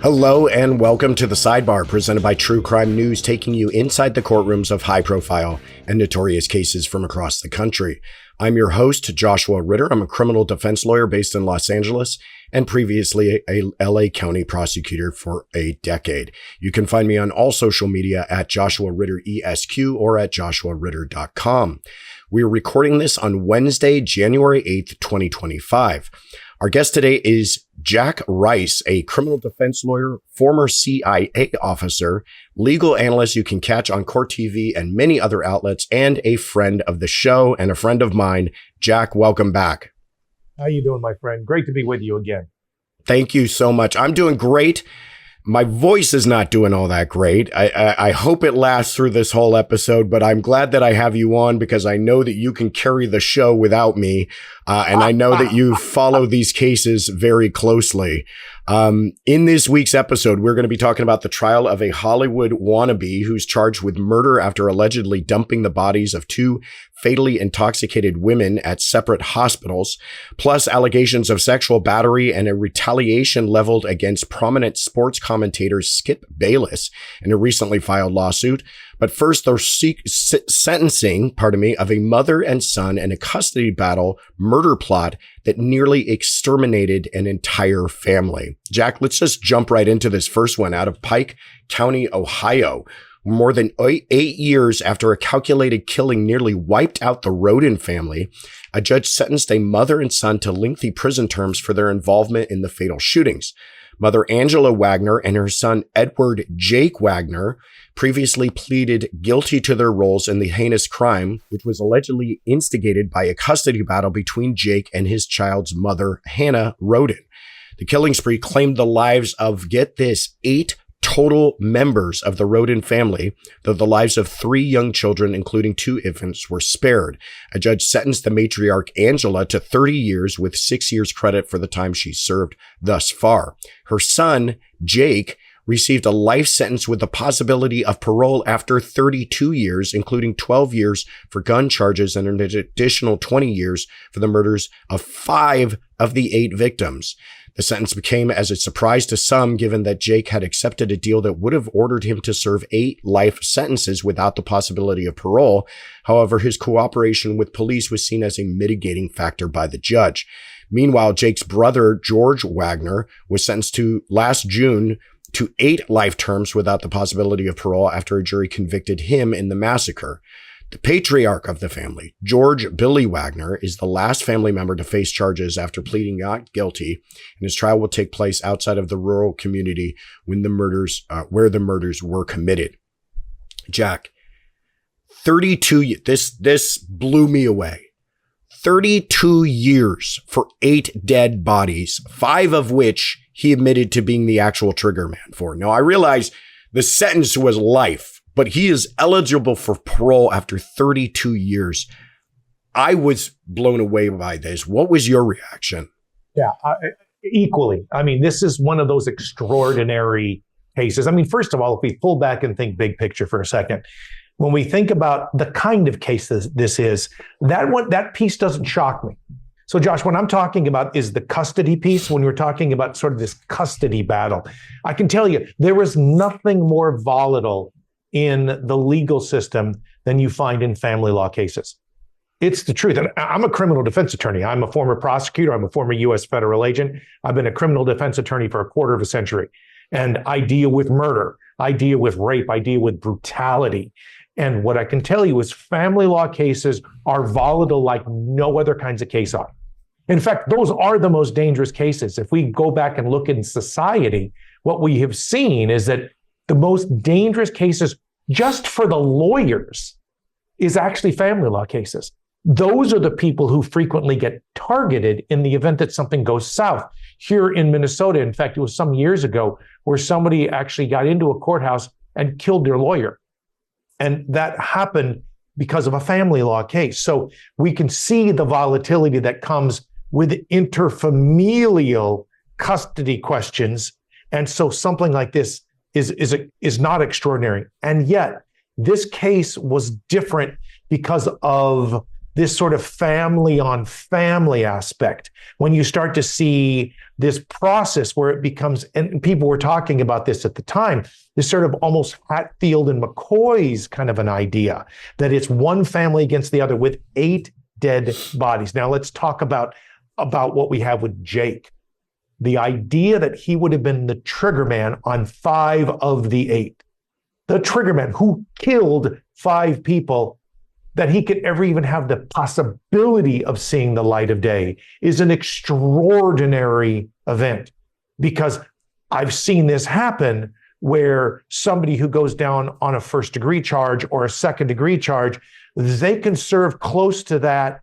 Hello and welcome to the Sidebar, presented by True Crime News, taking you inside the courtrooms of high-profile and notorious cases from across the country. I'm your host, Joshua Ritter. I'm a criminal defense lawyer based in Los Angeles and previously a LA County prosecutor for a decade. You can find me on all social media at Joshua Ritter ESQ or at joshuaritter.com. We're recording this on Wednesday, January 8th, 2025. Our guest today is Jack Rice, a criminal defense lawyer, former CIA officer, legal analyst you can catch on Court TV and many other outlets, and a friend of the show and a friend of mine. Jack, welcome back. How you doing, my friend? Great to be with you again. Thank you so much. I'm doing great. My voice is not doing all that great. I hope it lasts through this whole episode, but I'm glad that I have you on because I know that you can carry the show without me. And I know that you follow these cases very closely. In this week's episode, we're going to be talking about the trial of a Hollywood wannabe who's charged with murder after allegedly dumping the bodies of two fatally intoxicated women at separate hospitals, plus allegations of sexual battery and a retaliation leveled against prominent sports commentator Skip Bayless in a recently filed lawsuit. But first, the sentencing, of a mother and son in a custody battle murder plot that nearly exterminated an entire family. Jack, let's just jump right into this first one out of Pike County, Ohio. More than 8 years after a calculated killing nearly wiped out the Rhoden family, a judge sentenced a mother and son to lengthy prison terms for their involvement in the fatal shootings. Mother Angela Wagner and her son Edward Jake Wagner previously pleaded guilty to their roles in the heinous crime, which was allegedly instigated by a custody battle between Jake and his child's mother, Hannah Rhoden. The killing spree claimed the lives of, get this, 8 total members of the Rhoden family, though the lives of 3 young children, including 2 infants, were spared. A judge sentenced the matriarch Angela to 30 years with 6 years credit for the time she served thus far. Her son, Jake, received a life sentence with the possibility of parole after 32 years, including 12 years for gun charges and an additional 20 years for the murders of 5 of the 8 victims. The sentence came as a surprise to some, given that Jake had accepted a deal that would have ordered him to serve 8 life sentences without the possibility of parole. However, his cooperation with police was seen as a mitigating factor by the judge. Meanwhile, Jake's brother, George Wagner, was sentenced to last June to 8 life terms without the possibility of parole after a jury convicted him in the massacre. The patriarch of the family, George Billy Wagner, is the last family member to face charges after pleading not guilty, and his trial will take place outside of the rural community when where the murders were committed. Jack, 32, this blew me away. 32 years for 8 dead bodies, 5 of which he admitted to being the actual trigger man for. Now, I realize the sentence was life, but he is eligible for parole after 32 years. I was blown away by this. What was your reaction? Yeah, equally. I mean, this is one of those extraordinary cases. I mean, first of all, if we pull back and think big picture for a second, when we think about the kind of case this is, that piece doesn't shock me. So, Josh, what I'm talking about is the custody piece. When we're talking about sort of this custody battle, I can tell you there is nothing more volatile in the legal system than you find in family law cases. It's the truth. And I'm a criminal defense attorney. I'm a former prosecutor. I'm a former U.S. federal agent. I've been a criminal defense attorney for a quarter of a century. And I deal with murder. I deal with rape. I deal with brutality. And what I can tell you is family law cases are volatile like no other kinds of case are. In fact, those are the most dangerous cases. If we go back and look in society, what we have seen is that the most dangerous cases just for the lawyers is actually family law cases. Those are the people who frequently get targeted in the event that something goes south. Here in Minnesota, in fact, it was some years ago where somebody actually got into a courthouse and killed their lawyer. And that happened because of a family law case. So we can see the volatility that comes with interfamilial custody questions. And so something like this is not extraordinary. And yet this case was different because of this sort of family on family aspect, when you start to see this process where it becomes, and people were talking about this at the time, this sort of almost Hatfield and McCoy's kind of an idea that it's one family against the other with 8 dead bodies. Now let's talk about what we have with Jake. The idea that he would have been the trigger man on 5 of the 8. The trigger man who killed 5 people, that he could ever even have the possibility of seeing the light of day is an extraordinary event, because I've seen this happen where somebody who goes down on a first-degree charge or a second-degree charge, they can serve close to that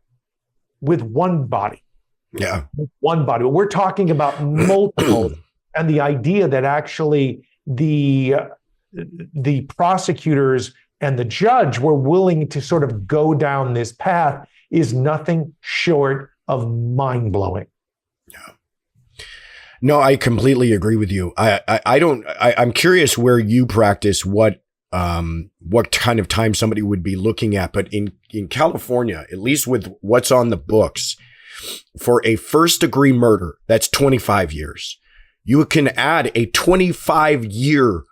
with one body. Yeah. One body. But we're talking about multiple, and the idea that actually the prosecutors and the judge were willing to sort of go down this path is nothing short of mind-blowing. Yeah. No, I completely agree with you. I'm curious where you practice, what kind of time somebody would be looking at. But in California, at least with what's on the books, for a first-degree murder, that's 25 years. You can add a 25-year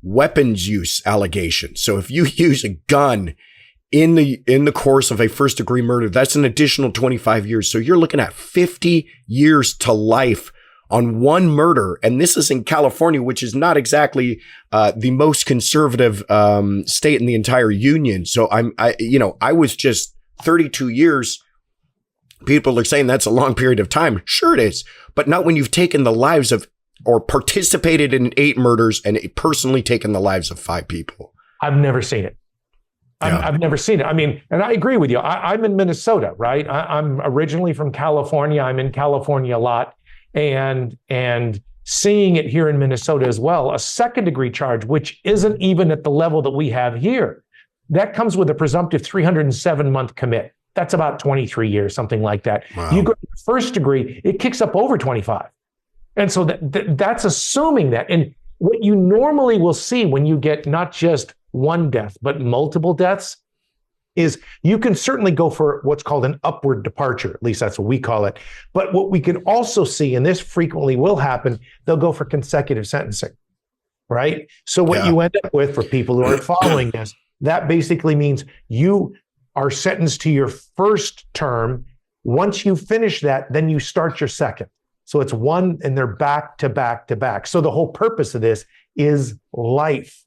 weapons use allegation. So if you use a gun in the course of a first-degree murder, that's an additional 25 years. So you're looking at 50 years to life on one murder. And this is in California, which is not exactly the most conservative state in the entire union. So I was just 32 years. People are saying that's a long period of time. Sure it is, but not when you've taken the lives of or participated in 8 murders and personally taken the lives of 5 people. I've never seen it. I've never seen it. I mean, and I agree with you. I'm in Minnesota, right? I'm originally from California. I'm in California a lot. And seeing it here in Minnesota as well, a second-degree charge, which isn't even at the level that we have here, that comes with a presumptive 307-month commit. That's about 23 years, something like that. Wow. You go to first degree, it kicks up over 25. And so that's assuming that. And what you normally will see when you get not just one death, but multiple deaths, is you can certainly go for what's called an upward departure. At least that's what we call it. But what we can also see, and this frequently will happen, they'll go for consecutive sentencing, right? So what you end up with, for people who aren't following this, that basically means you are sentenced to your first term. Once you finish that, then you start your second. So it's one, and they're back to back to back. So the whole purpose of this is life.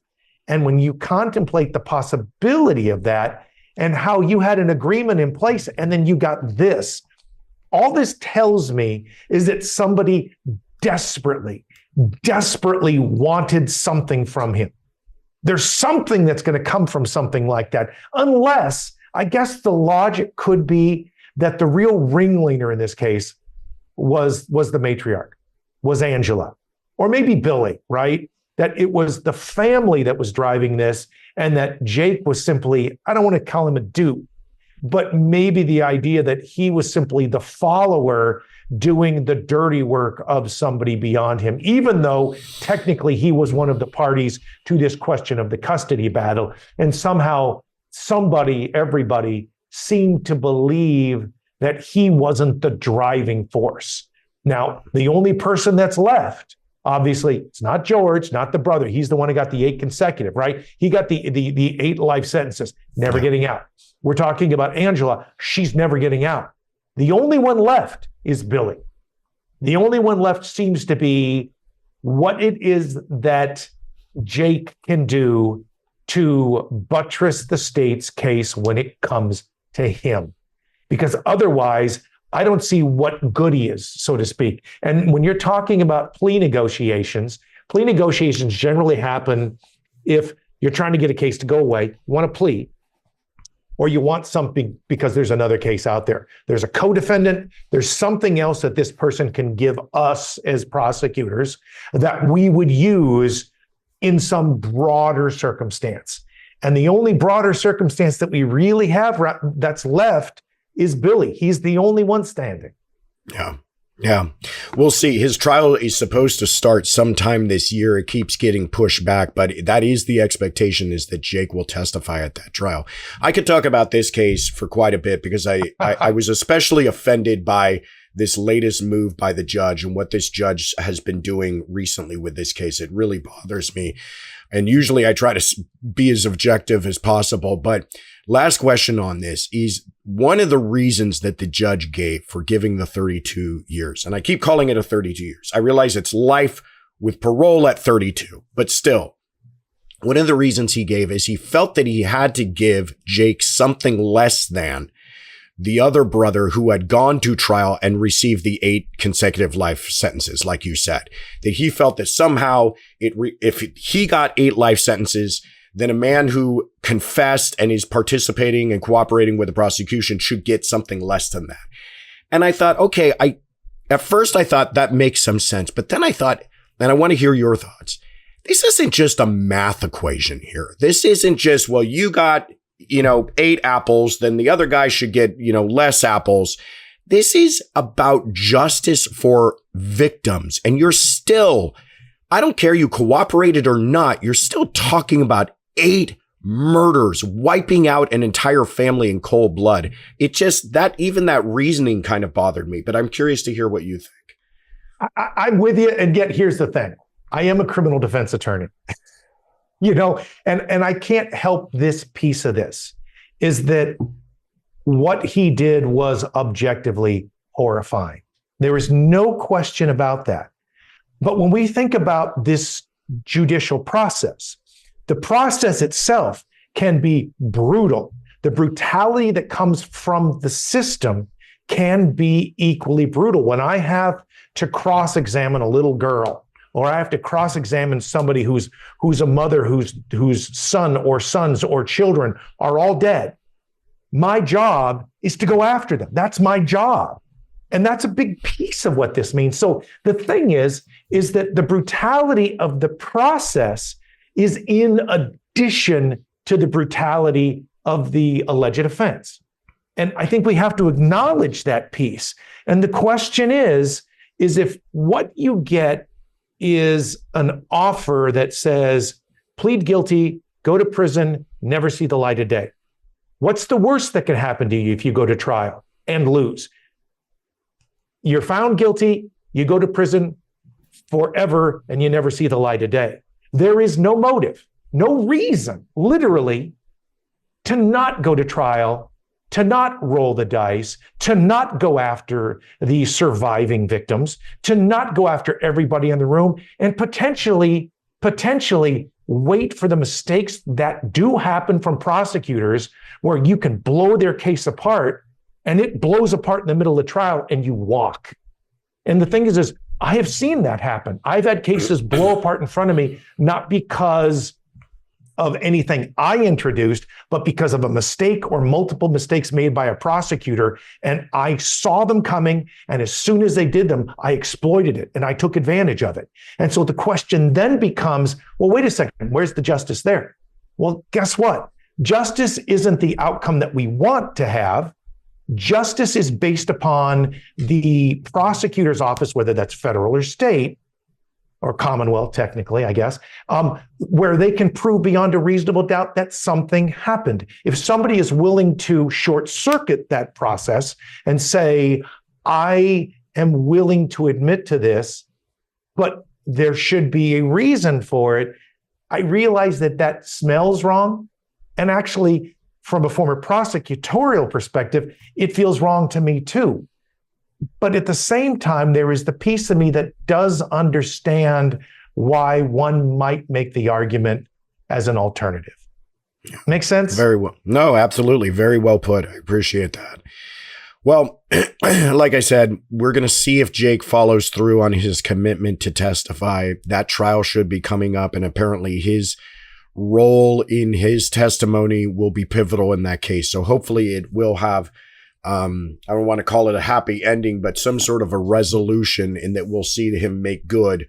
And when you contemplate the possibility of that and how you had an agreement in place and then you got this, all this tells me is that somebody desperately wanted something from him. There's something that's going to come from something like that, unless, I guess the logic could be that the real ringleader in this case was the matriarch, was Angela, or maybe Billy, right? That it was the family that was driving this, and that Jake was simply, I don't want to call him a dupe, but maybe the idea that he was simply the follower doing the dirty work of somebody beyond him, even though technically he was one of the parties to this question of the custody battle. And somehow everybody seemed to believe that he wasn't the driving force. Now, the only person that's left, obviously, it's not George, not the brother. He's the one who got the 8 consecutive, right? He got the 8 life sentences, never getting out. We're talking about Angela. She's never getting out. The only one left is Billy. The only one left seems to be what it is that Jake can do to buttress the state's case when it comes to him. Because otherwise, I don't see what good he is, so to speak. And when you're talking about plea negotiations generally happen if you're trying to get a case to go away, you want a plea, or you want something because there's another case out there. There's a co-defendant. There's something else that this person can give us as prosecutors that we would use in some broader circumstance. And the only broader circumstance that we really have that's left is Billy. He's the only one standing. Yeah. Yeah, we'll see. His trial is supposed to start sometime this year. It keeps getting pushed back, but that is the expectation, is that Jake will testify at that trial. I could talk about this case for quite a bit because I was especially offended by this latest move by the judge and what this judge has been doing recently with this case. It really bothers me. And usually I try to be as objective as possible. But last question on this is one of the reasons that the judge gave for giving the 32 years. And I keep calling it a 32 years. I realize it's life with parole at 32, but still, one of the reasons he gave is he felt that he had to give Jake something less than the other brother who had gone to trial and received the 8 consecutive life sentences, like you said, that he felt that somehow if he got 8 life sentences, then a man who confessed and is participating and cooperating with the prosecution should get something less than that. And I thought, okay, at first I thought that makes some sense, but then I thought, and I want to hear your thoughts. This isn't just a math equation here. This isn't just, well, you got 8 apples, then the other guy should get, less apples. This is about justice for victims. And you're still, I don't care you cooperated or not, you're still talking about 8 murders, wiping out an entire family in cold blood. It just, even that reasoning kind of bothered me, but I'm curious to hear what you think. I'm with you. And yet here's the thing. I am a criminal defense attorney. And I can't help this piece of this, is that what he did was objectively horrifying. There is no question about that. But when we think about this judicial process, the process itself can be brutal. The brutality that comes from the system can be equally brutal. When I have to cross-examine a little girl, or I have to cross-examine somebody who's a mother whose son or sons or children are all dead, my job is to go after them. That's my job. And that's a big piece of what this means. So the thing is that the brutality of the process is in addition to the brutality of the alleged offense. And I think we have to acknowledge that piece. And the question is if what you get is an offer that says, plead guilty, go to prison, never see the light of day. What's the worst that can happen to you if you go to trial and lose? You're found guilty, you go to prison forever, and you never see the light of day. There is no motive, no reason, literally, to not go to trial, to not roll the dice, to not go after the surviving victims, to not go after everybody in the room, and potentially wait for the mistakes that do happen from prosecutors where you can blow their case apart and it blows apart in the middle of the trial and you walk. And the thing is I have seen that happen. I've had cases blow apart in front of me, not because of anything I introduced, but because of a mistake or multiple mistakes made by a prosecutor. And I saw them coming. And as soon as they did them, I exploited it and I took advantage of it. And so the question then becomes, well, wait a second, where's the justice there? Well, guess what? Justice isn't the outcome that we want to have. Justice is based upon the prosecutor's office, whether that's federal or state, or Commonwealth, technically, I guess, where they can prove beyond a reasonable doubt that something happened. If somebody is willing to short circuit that process and say, I am willing to admit to this, but there should be a reason for it, I realize that smells wrong. And actually, from a former prosecutorial perspective, it feels wrong to me too. But at the same time, there is the piece of me that does understand why one might make the argument as an alternative. Make sense? Very well. No, absolutely. Very well put. I appreciate that. Well, like I said, we're going to see if Jake follows through on his commitment to testify. That trial should be coming up, and apparently his role in his testimony will be pivotal in that case. So hopefully it will have I don't want to call it a happy ending, but some sort of a resolution in that we'll see him make good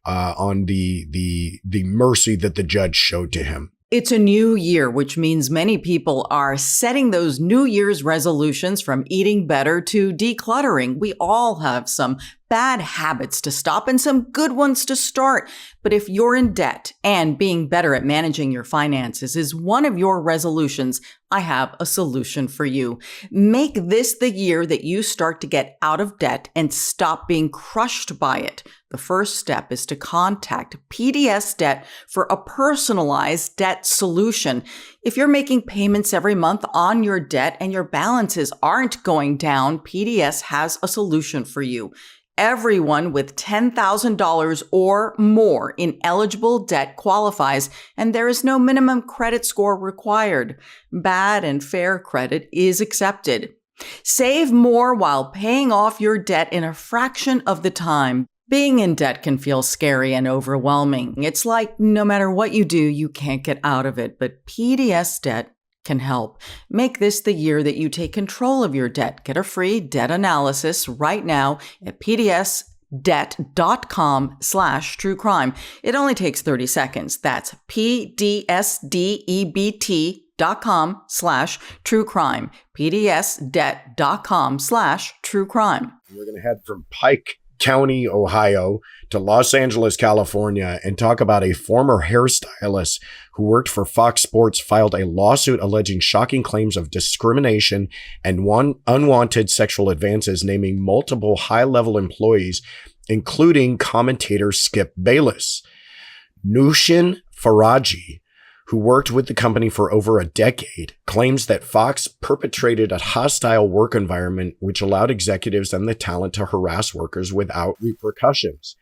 on the mercy that the judge showed to him. It's a new year, which means many people are setting those New Year's resolutions from eating better to decluttering. We all have some bad habits to stop and some good ones to start. But if you're in debt and being better at managing your finances is one of your resolutions, I have a solution for you. Make this the year that you start to get out of debt and stop being crushed by it. The first step is to contact PDS Debt for a personalized debt solution. If you're making payments every month on your debt and your balances aren't going down, PDS has a solution for you. Everyone with $10,000 or more in eligible debt qualifies, and there is no minimum credit score required. Bad and fair credit is accepted. Save more while paying off your debt in a fraction of the time. Being in debt can feel scary and overwhelming. It's like no matter what you do, you can't get out of it, but PDS Debt can help. Make this the year that you take control of your debt. Get a free debt analysis right now at pdsdebt.com/truecrime. It only takes 30 seconds. That's pdsdebt.com/truecrime. pdsdebt.com/truecrime. We're going to head from Pike County, Ohio to Los Angeles, California, and talk about a former hairstylist who worked for Fox Sports filed a lawsuit alleging shocking claims of discrimination and unwanted sexual advances, naming multiple high-level employees, including commentator Skip Bayless. Noushin Faraji, who worked with the company for over a decade, claims that Fox perpetrated a hostile work environment which allowed executives and the talent to harass workers without repercussions.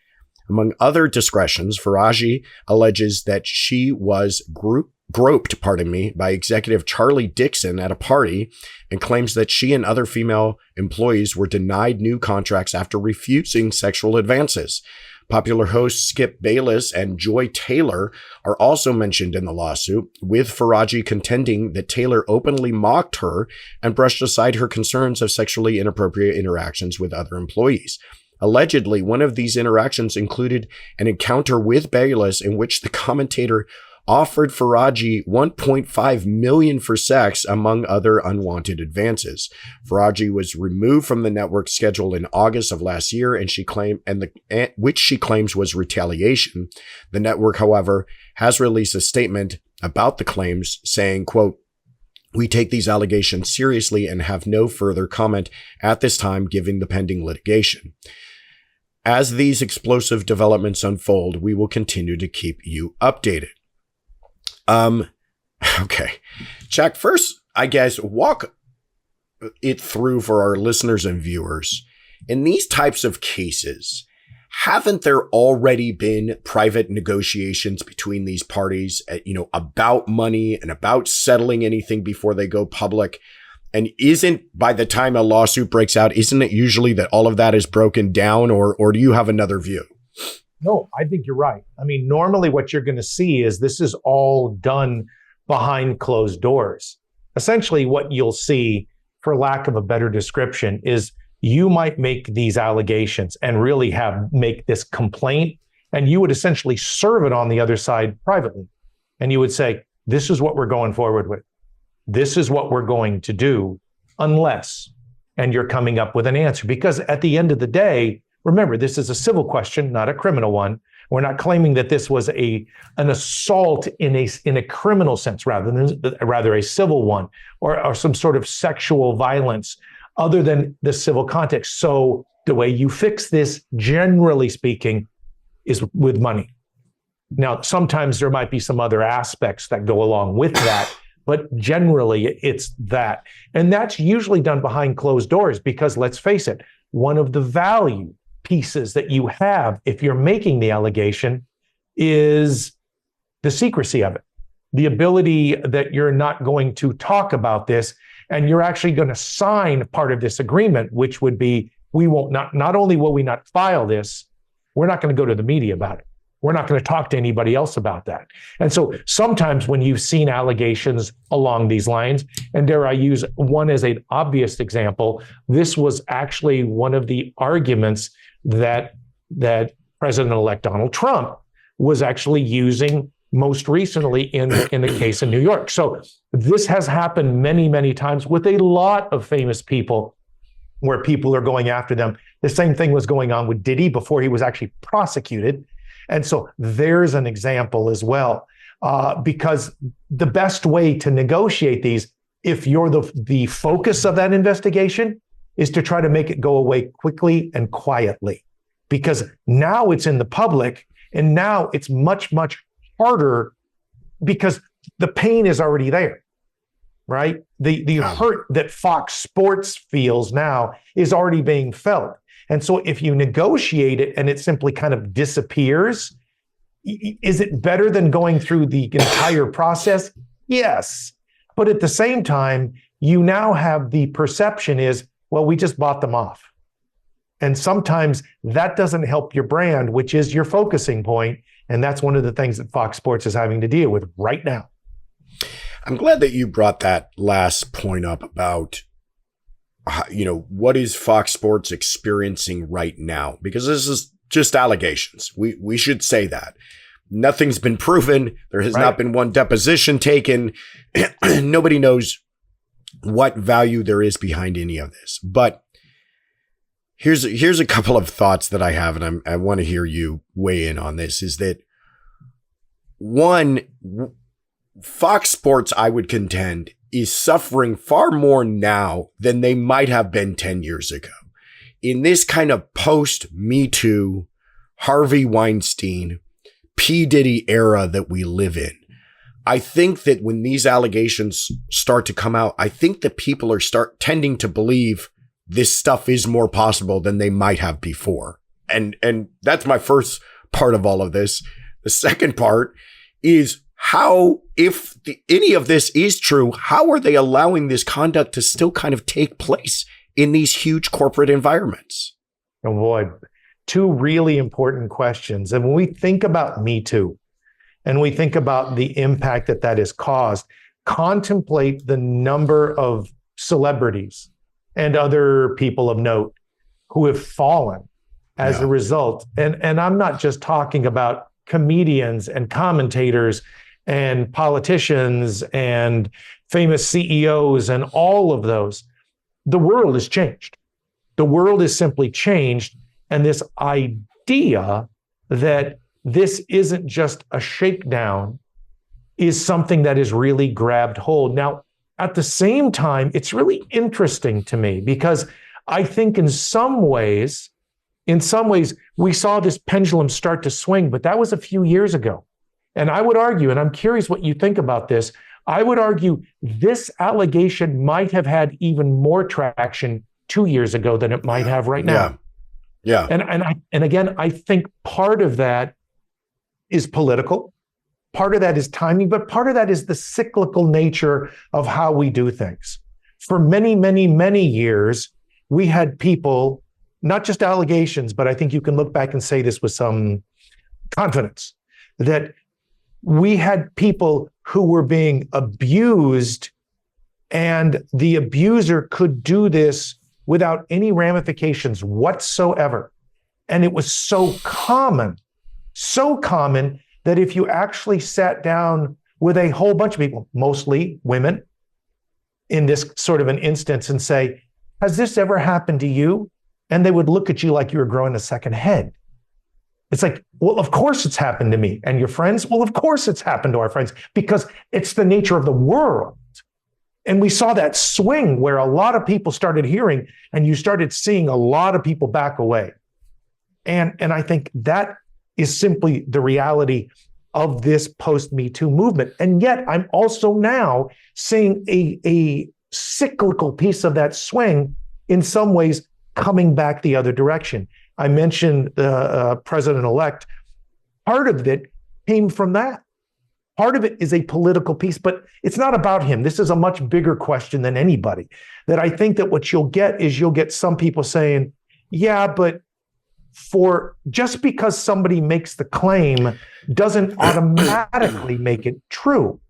Among other discretions, Faraji alleges that she was groped by executive Charlie Dixon at a party and claims that she and other female employees were denied new contracts after refusing sexual advances. Popular hosts Skip Bayless and Joy Taylor are also mentioned in the lawsuit, with Faraji contending that Taylor openly mocked her and brushed aside her concerns of sexually inappropriate interactions with other employees. Allegedly, one of these interactions included an encounter with Bayless in which the commentator offered Faraji $1.5 million for sex, among other unwanted advances. Faraji was removed from the network schedule in August of last year, which she claims was retaliation. The network, however, has released a statement about the claims, saying, quote, "We take these allegations seriously and have no further comment at this time, given the pending litigation. As these explosive developments unfold, we will continue to keep you updated." Okay. Chuck, first, I guess, walk it through for our listeners and viewers. In these types of cases, haven't there already been private negotiations between these parties, about money and about settling anything before they go public? And isn't, by the time a lawsuit breaks out, isn't it usually that all of that is broken down, or do you have another view? No, I think you're right. I mean, normally what you're going to see is this is all done behind closed doors. Essentially, what you'll see, for lack of a better description, is you might make these allegations and really make this complaint, and you would essentially serve it on the other side privately. And you would say, this is what we're going forward with. This is what we're going to do, unless, and you're coming up with an answer. Because at the end of the day, remember, this is a civil question, not a criminal one. We're not claiming that this was an assault in a criminal sense, rather a civil one, or some sort of sexual violence, other than the civil context. So the way you fix this, generally speaking, is with money. Now, sometimes there might be some other aspects that go along with that, but generally it's that. And that's usually done behind closed doors because, let's face it, one of the value pieces that you have if you're making the allegation is the secrecy of it. The ability that you're not going to talk about this, and you're actually going to sign part of this agreement, which would be, not only will we not file this, we're not going to go to the media about it. We're not going to talk to anybody else about that. And so sometimes when you've seen allegations along these lines, and dare I use one as an obvious example, this was actually one of the arguments that President-elect Donald Trump was actually using most recently in the case in New York. So this has happened many, many times with a lot of famous people where people are going after them. The same thing was going on with Diddy before he was actually prosecuted. And so there's an example as well, because the best way to negotiate these, if you're the focus of that investigation, is to try to make it go away quickly and quietly, because now it's in the public and now it's much, much harder because the pain is already there, right? The hurt that Fox Sports feels now is already being felt. And so if you negotiate it and it simply kind of disappears, is it better than going through the entire process? Yes. But at the same time, you now have the perception is, well, we just bought them off. And sometimes that doesn't help your brand, which is your focusing point. And that's one of the things that Fox Sports is having to deal with right now. I'm glad that you brought that last point up about, what is Fox Sports experiencing right now? Because this is just allegations. We should say that. Nothing's been proven. There has not been one deposition taken. Nobody knows what value there is behind any of this. But here's a couple of thoughts that I have, and I want to hear you weigh in on this, is that one, Fox Sports, I would contend, is suffering far more now than they might have been 10 years ago. In this kind of post-Me Too, Harvey Weinstein, P. Diddy era that we live in, I think that when these allegations start to come out, I think that people are tending to believe this stuff is more possible than they might have before. And that's my first part of all of this. The second part is how, if any of this is true, how are they allowing this conduct to still kind of take place in these huge corporate environments? Oh boy, two really important questions. And when we think about Me Too, and we think about the impact that has caused, contemplate the number of celebrities and other people of note who have fallen as a result. And I'm not just talking about comedians and commentators and politicians and famous CEOs and all of those. The world has changed. The world has simply changed. And this idea that this isn't just a shakedown is something that has really grabbed hold. Now, at the same time, it's really interesting to me because I think in some ways, we saw this pendulum start to swing, but that was a few years ago. And I would argue, and I'm curious what you think about this, I would argue this allegation might have had even more traction 2 years ago than it might have right now. Yeah. And again, I think part of that is political. Part of that is timing, but part of that is the cyclical nature of how we do things. For many, many, many years, we had people, not just allegations, but I think you can look back and say this with some confidence, that we had people who were being abused and the abuser could do this without any ramifications whatsoever. And it was so common that if you actually sat down with a whole bunch of people, mostly women, in this sort of an instance and say, has this ever happened to you? And they would look at you like you were growing a second head. It's like, well, of course it's happened to me. And your friends? Well, of course it's happened to our friends because it's the nature of the world. And we saw that swing where a lot of people started hearing and you started seeing a lot of people back away. And I think that is simply the reality of this post-Me Too movement. And yet I'm also now seeing a cyclical piece of that swing in some ways coming back the other direction. I mentioned the president-elect. Part of it came from that. Part of it is a political piece, but it's not about him. This is a much bigger question than anybody. That I think that what you'll get some people saying, yeah, but for just because somebody makes the claim doesn't automatically make it true.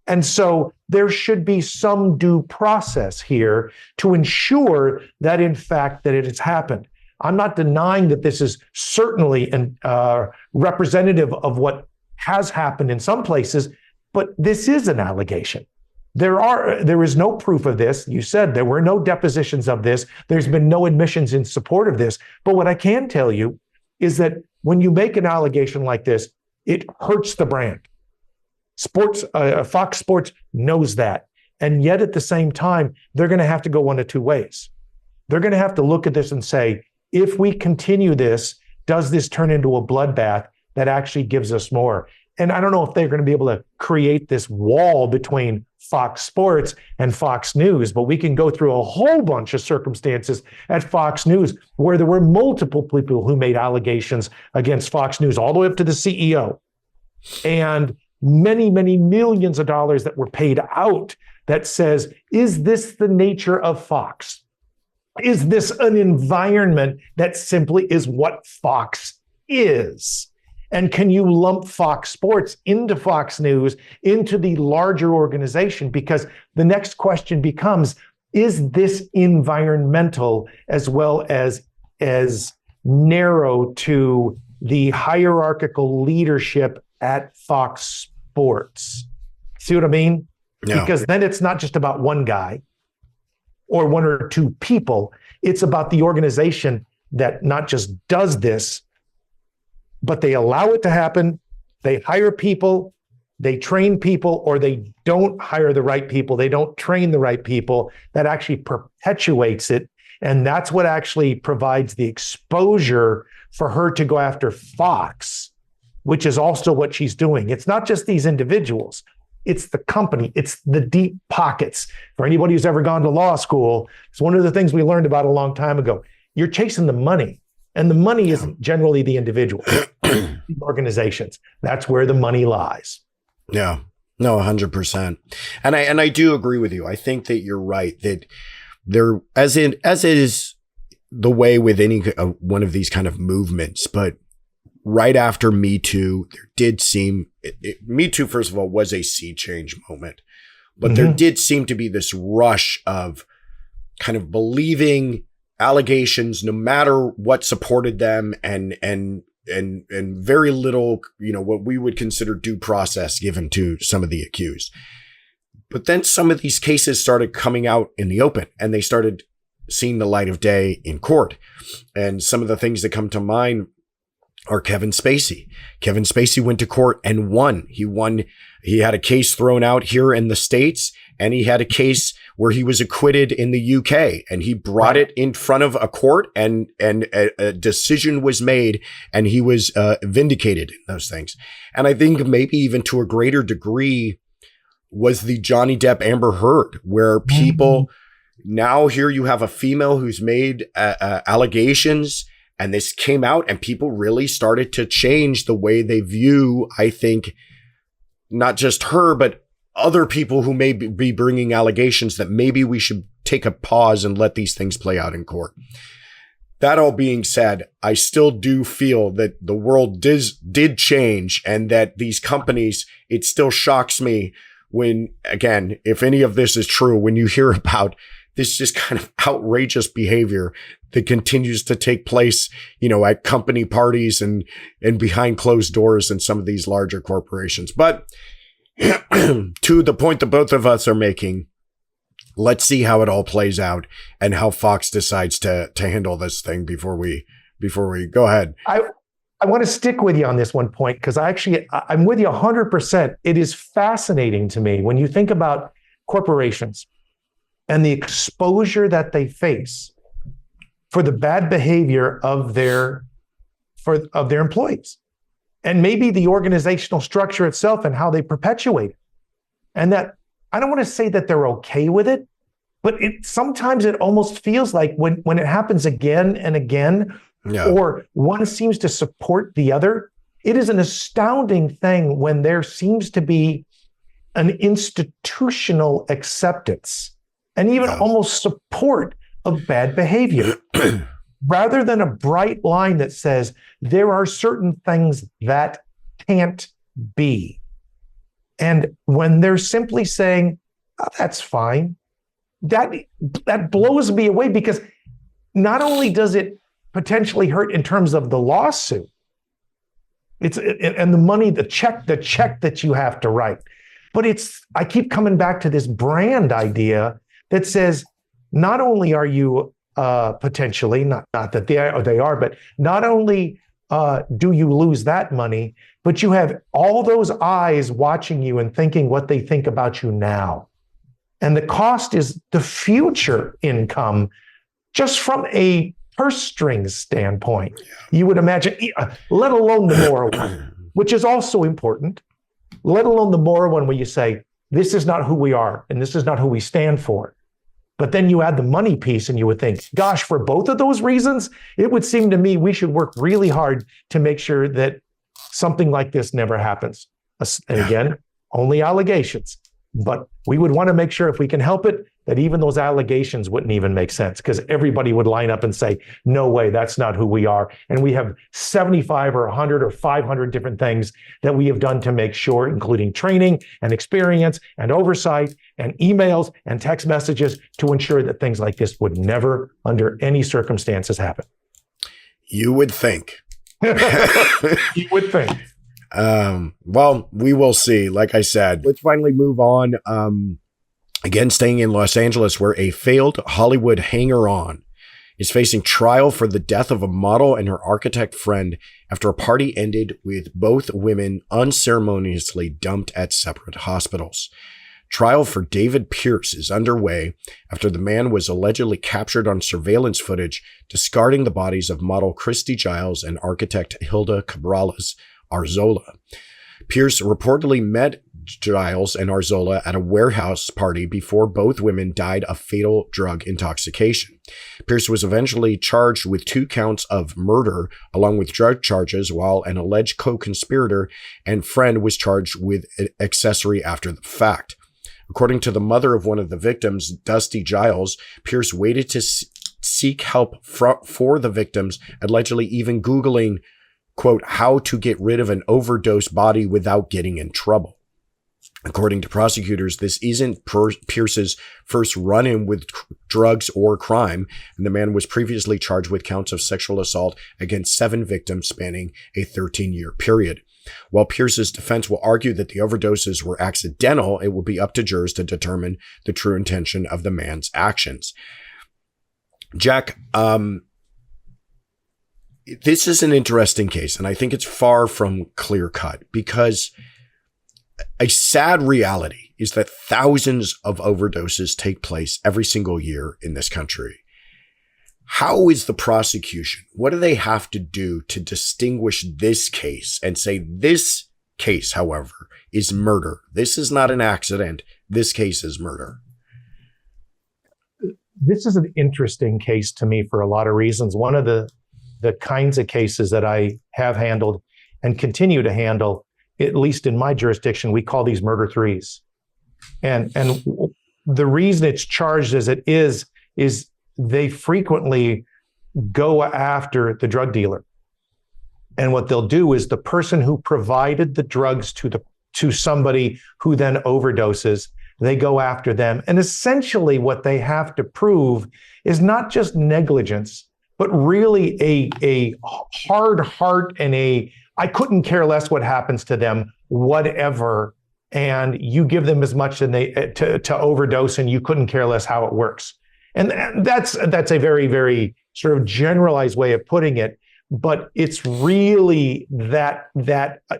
And so there should be some due process here to ensure that, in fact, that it has happened. I'm not denying that this is certainly representative of what has happened in some places, but this is an allegation. There is no proof of this. You said there were no depositions of this. There's been no admissions in support of this. But what I can tell you is that when you make an allegation like this, it hurts the brand. Fox Sports knows that. And yet at the same time, they're going to have to go one of two ways. They're going to have to look at this and say, if we continue this, does this turn into a bloodbath that actually gives us more? And I don't know if they're going to be able to create this wall between Fox Sports and Fox News, but we can go through a whole bunch of circumstances at Fox News where there were multiple people who made allegations against Fox News, all the way up to the CEO, and many, many millions of dollars that were paid out that says, is this the nature of Fox? Is this an environment that simply is what Fox is? And can you lump Fox Sports into Fox News, into the larger organization? Because the next question becomes, is this environmental as well as narrow to the hierarchical leadership at Fox Sports? See what I mean? Yeah. Because then it's not just about one guy or one or two people. It's about the organization that not just does this, but they allow it to happen. They hire people, they train people, or they don't hire the right people. They don't train the right people. That actually perpetuates it. And that's what actually provides the exposure for her to go after Fox, which is also what she's doing. It's not just these individuals. It's the company. It's the deep pockets. For anybody who's ever gone to law school, it's one of the things we learned about a long time ago. You're chasing the money. And the money isn't generally the individual, the organizations. That's where the money lies. Yeah, no, 100%. And I do agree with you. I think that you're right that there, as is the way with any one of these kind of movements, but right after Me Too, there did seem, Me Too, first of all, was a sea change moment, but there did seem to be this rush of kind of believing allegations, no matter what supported them, and very little, what we would consider due process given to some of the accused. But then some of these cases started coming out in the open, and they started seeing the light of day in court. And some of the things that come to mind are Kevin Spacey. Kevin Spacey went to court and won. He had a case thrown out here in the States, and he had a case where he was acquitted in the UK, and he brought it in front of a court, and a decision was made, and he was vindicated in those things. And I think maybe even to a greater degree was the Johnny Depp Amber Heard, where people now here you have a female who's made allegations, and this came out, and people really started to change the way they view, I think, not just her, but other people who may be bringing allegations that maybe we should take a pause and let these things play out in court. That all being said, I still do feel that the world did change, and that these companies, it still shocks me when, again, if any of this is true, when you hear about this just kind of outrageous behavior that continues to take place, at company parties and behind closed doors in some of these larger corporations. But to the point that both of us are making, let's see how it all plays out and how Fox decides to handle this thing before we go ahead. I want to stick with you on this one point, because I'm with you 100%. It is fascinating to me when you think about corporations and the exposure that they face for the bad behavior of their employees, and maybe the organizational structure itself and how they perpetuate it. And that, I don't want to say that they're okay with it, but sometimes it almost feels like when it happens again and again, or one seems to support the other, it is an astounding thing when there seems to be an institutional acceptance and even almost support of bad behavior, rather than a bright line that says there are certain things that can't be. And when they're simply saying, oh, that's fine, that blows me away, because not only does it potentially hurt in terms of the lawsuit, And the money, the check that you have to write. But I keep coming back to this brand idea that says, not only are you potentially, not that they are, but not only do you lose that money, but you have all those eyes watching you and thinking what they think about you now. And the cost is the future income, just from a purse strings standpoint. You would imagine, let alone the moral one, which is also important, let alone the moral one where you say, this is not who we are and this is not who we stand for. But then you add the money piece and you would think, gosh, for both of those reasons, it would seem to me we should work really hard to make sure that something like this never happens. And again, only allegations. But we would want to make sure, if we can help it, that even those allegations wouldn't even make sense, because everybody would line up and say, no way, that's not who we are. And we have 75 or 100 or 500 different things that we have done to make sure, including training and experience and oversight and emails and text messages, to ensure that things like this would never, under any circumstances, happen. You would think. You would think. Well, we will see. Like I said, let's finally move on. Again, staying in Los Angeles, where a failed Hollywood hanger-on is facing trial for the death of a model and her architect friend after a party ended with both women unceremoniously dumped at separate hospitals. Trial for David Pearce is underway after the man was allegedly captured on surveillance footage discarding the bodies of model Christy Giles and architect Hilda Cabrales-Arzola. Pearce reportedly met Giles and Arzola at a warehouse party before both women died of fatal drug intoxication. Pearce was eventually charged with 2 counts of murder along with drug charges, while an alleged co-conspirator and friend was charged with accessory after the fact. According to the mother of one of the victims, Dusty Giles, Pearce waited to seek help for the victims, allegedly even Googling, quote, how to get rid of an overdose body without getting in trouble. According to prosecutors, this isn't Pearce's first run-in with drugs or crime, and the man was previously charged with counts of sexual assault against 7 victims spanning a 13-year period. While Pearce's defense will argue that the overdoses were accidental, it will be up to jurors to determine the true intention of the man's actions. Jack, this is an interesting case, and I think it's far from clear-cut, because a sad reality is that thousands of overdoses take place every single year in this country. How is the prosecution? What do they have to do to distinguish this case and say this case, however, is murder? This is not an accident. This case is murder. This is an interesting case to me for a lot of reasons. One of the kinds of cases that I have handled and continue to handle, at least in my jurisdiction, we call these murder threes. And the reason it's charged as it is they frequently go after the drug dealer. And what they'll do is the person who provided the drugs to somebody who then overdoses, they go after them. And essentially what they have to prove is not just negligence, but really a hard heart and I couldn't care less what happens to them, whatever. And you give them as much to overdose, and you couldn't care less how it works. And that's a very, very sort of generalized way of putting it. But it's really that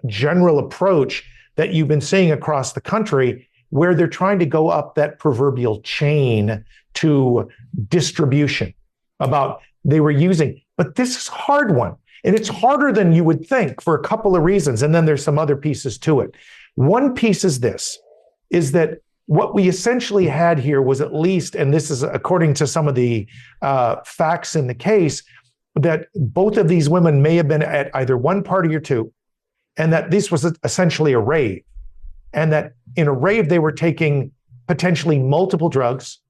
general approach that you've been seeing across the country, where they're trying to go up that proverbial chain to distribution about they were using. But this is a hard one. And it's harder than you would think for a couple of reasons. And then there's some other pieces to it. One piece is this, is that what we essentially had here was, at least, and this is according to some of the facts in the case, that both of these women may have been at either one party or two, and that this was essentially a rave. And that in a rave, they were taking potentially multiple drugs,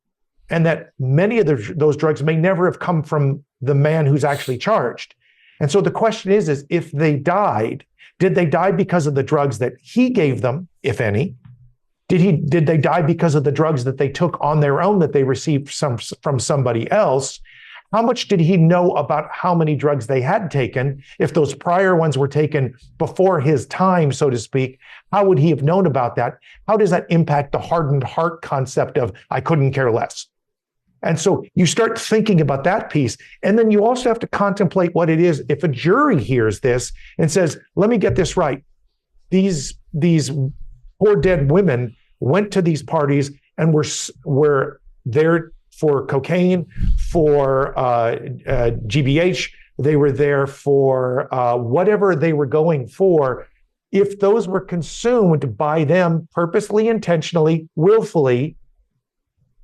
and that many of those drugs may never have come from the man who's actually charged. And so the question is if they died, did they die because of the drugs that he gave them, if any? Did they die because of the drugs that they took on their own that they received from somebody else? How much did he know about how many drugs they had taken? If those prior ones were taken before his time, so to speak, how would he have known about that? How does that impact the hardened heart concept of I couldn't care less? And so you start thinking about that piece. And then you also have to contemplate what it is. If a jury hears this and says, let me get this right. These poor dead women went to these parties and were there for cocaine, for GBH. They were there for whatever they were going for. If those were consumed by them purposely, intentionally, willfully,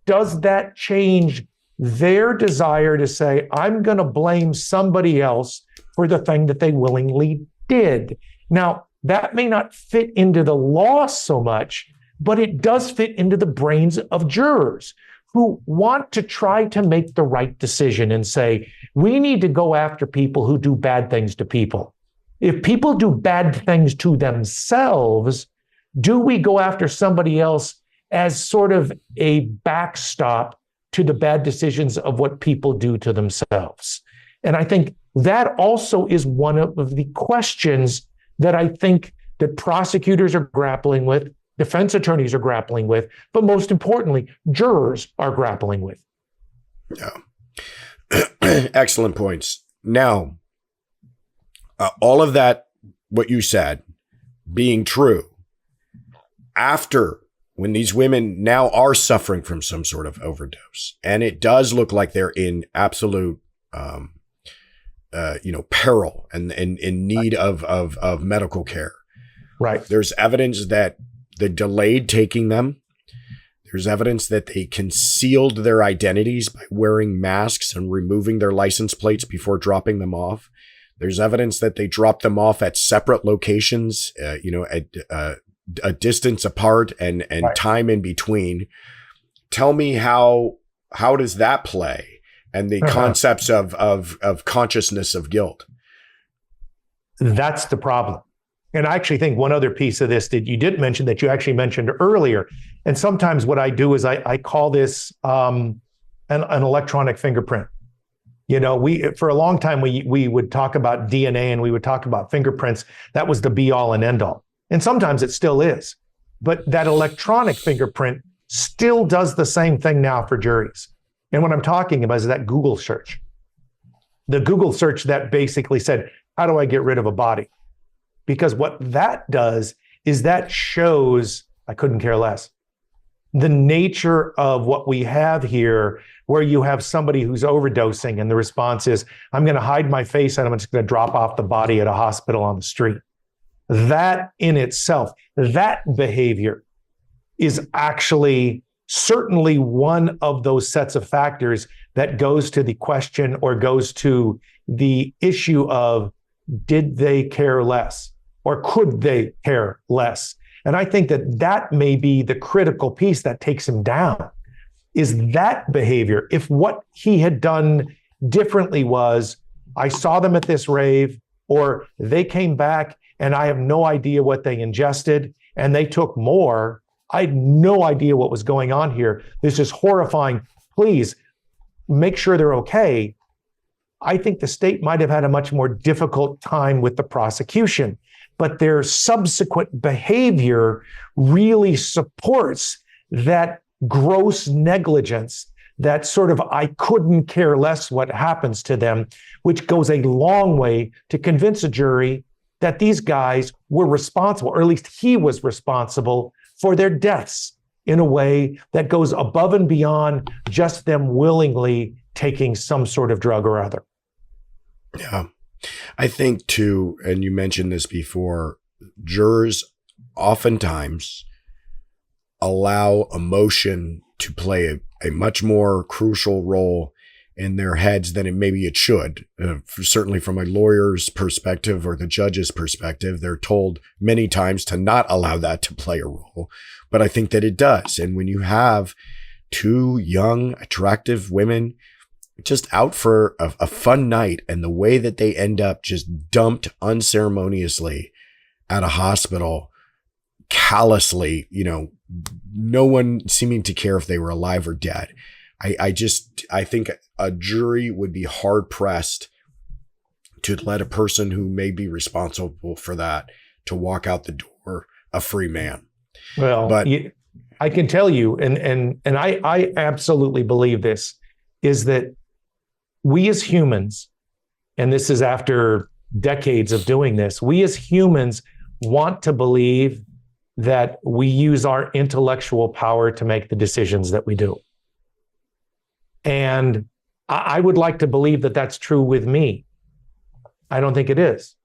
does that change their desire to say, I'm going to blame somebody else for the thing that they willingly did? Now, that may not fit into the law so much, but it does fit into the brains of jurors who want to try to make the right decision and say, we need to go after people who do bad things to people. If people do bad things to themselves, do we go after somebody else as sort of a backstop to the bad decisions of what people do to themselves? And I think that also is one of the questions that I think that prosecutors are grappling with, defense attorneys are grappling with, but most importantly, jurors are grappling with. Yeah. Excellent points. Now, all of that, what you said, being true, after when these women now are suffering from some sort of overdose, and it does look like they're in absolute, peril and in need of medical care. Right. There's evidence that they delayed taking them. There's evidence that they concealed their identities by wearing masks and removing their license plates before dropping them off. There's evidence that they dropped them off at separate locations, at a distance apart and right. Time in between. Tell me how does that play and the concepts of consciousness of guilt? That's the problem. And I actually think one other piece of this that you did mention that you actually mentioned earlier, and sometimes what I do is I call this an electronic fingerprint. For a long time, we would talk about DNA and we would talk about fingerprints. That was the be all and end all. And sometimes it still is. But that electronic fingerprint still does the same thing now for juries. And what I'm talking about is that Google search. The Google search that basically said, how do I get rid of a body? Because what that does is that shows, I couldn't care less, the nature of what we have here, where you have somebody who's overdosing and the response is, I'm going to hide my face and I'm just going to drop off the body at a hospital on the street. That in itself, that behavior is actually certainly one of those sets of factors that goes to the question or goes to the issue of, did they care less or could they care less? And I think that may be the critical piece that takes him down, is that behavior. If what he had done differently was, I saw them at this rave, or they came back and I have no idea what they ingested and they took more, I had no idea what was going on here. This is horrifying. Please make sure they're okay. I think the state might have had a much more difficult time with the prosecution, but their subsequent behavior really supports that gross negligence, that sort of I couldn't care less what happens to them, which goes a long way to convince a jury that these guys were responsible, or at least he was responsible for their deaths in a way that goes above and beyond just them willingly taking some sort of drug or other. Yeah. I think too, and you mentioned this before, jurors oftentimes allow emotion to play a much more crucial role in their heads than maybe it should. Certainly from a lawyer's perspective or the judge's perspective, they're told many times to not allow that to play a role. But I think that it does. And when you have two young, attractive women just out for a fun night, and the way that they end up just dumped unceremoniously at a hospital, callously, no one seeming to care if they were alive or dead. I think a jury would be hard pressed to let a person who may be responsible for that to walk out the door a free man. Well, but I can tell you, and I absolutely believe this, is that we as humans, and this is after decades of doing this, we as humans want to believe that we use our intellectual power to make the decisions that we do. And I would like to believe that that's true with me. I don't think it is.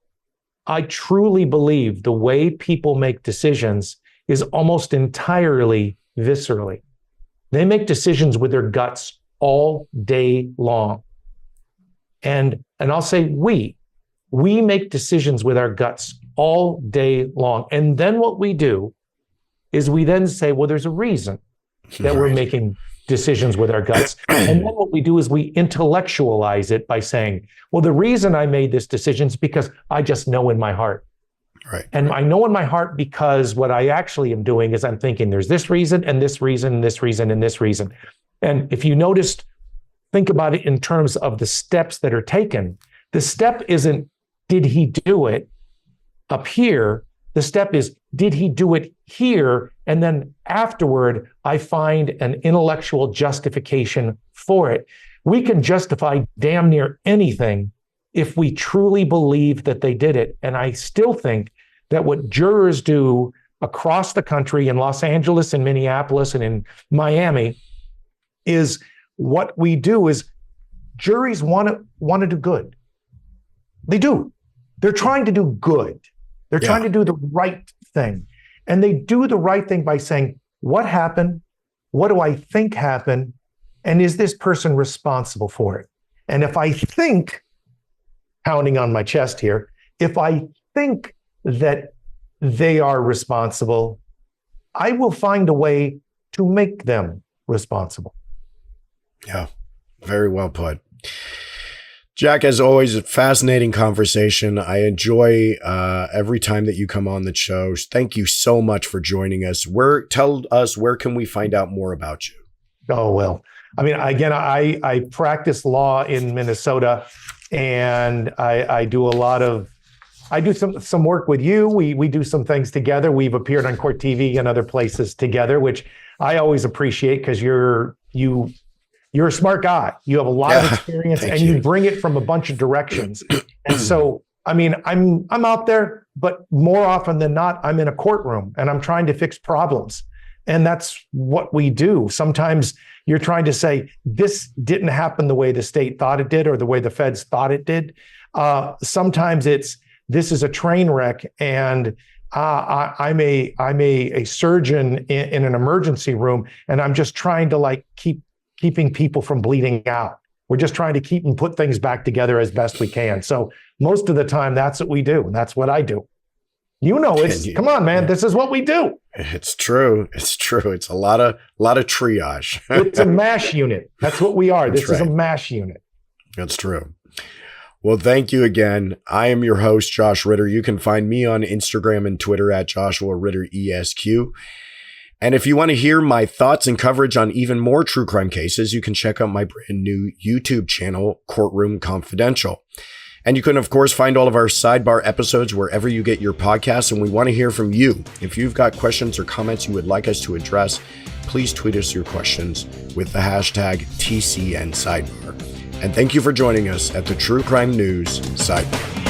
I truly believe the way people make decisions is almost entirely viscerally. They make decisions with their guts all day long. And I'll say we make decisions with our guts all day long. And then what we do is we then say, well, there's a reason that we're making decisions with our guts. And then what we do is we intellectualize it by saying, well, the reason I made this decision is because I just know in my heart. Right. And I know in my heart because what I actually am doing is I'm thinking there's this reason and this reason and this reason and this reason. And if you noticed, think about it in terms of the steps that are taken. The step isn't, did he do it up here? The step is, did he do it here? And then afterward, I find an intellectual justification for it. We can justify damn near anything if we truly believe that they did it. And I still think that what jurors do across the country, in Los Angeles and Minneapolis and in Miami, is what we do is juries want to do good. They do. They're trying to do good. They're trying to do the right thing. And they do the right thing by saying, what happened? What do I think happened? And is this person responsible for it? And if I think, pounding on my chest here, if I think that they are responsible, I will find a way to make them responsible. Yeah, very well put. Jack, as always, a fascinating conversation. I enjoy every time that you come on the show. Thank you so much for joining us. Tell us, where can we find out more about you? Oh, well, I mean, again, I practice law in Minnesota, and I do some work with you. We do some things together. We've appeared on Court TV and other places together, which I always appreciate because you're a smart guy. You have a lot of experience and you bring it from a bunch of directions. And so, I mean, I'm out there, but more often than not, I'm in a courtroom and I'm trying to fix problems. And that's what we do. Sometimes you're trying to say, this didn't happen the way the state thought it did or the way the feds thought it did. Sometimes this is a train wreck and I'm a surgeon in an emergency room and I'm just trying to keeping people from bleeding out. We're just trying to keep and put things back together as best we can. So most of the time, that's what we do. And that's what I do. You know, come on, man. This is what we do. It's true. It's true. It's a lot of triage. It's a MASH unit. That's what we are. This is a MASH unit. That's true. Well, thank you again. I am your host, Josh Ritter. You can find me on Instagram and Twitter at Joshua Ritter ESQ. And if you want to hear my thoughts and coverage on even more true crime cases, you can check out my brand new YouTube channel, Courtroom Confidential. And you can, of course, find all of our Sidebar episodes wherever you get your podcasts. And we want to hear from you. If you've got questions or comments you would like us to address, please tweet us your questions with the hashtag TCN Sidebar. And thank you for joining us at the True Crime News Sidebar.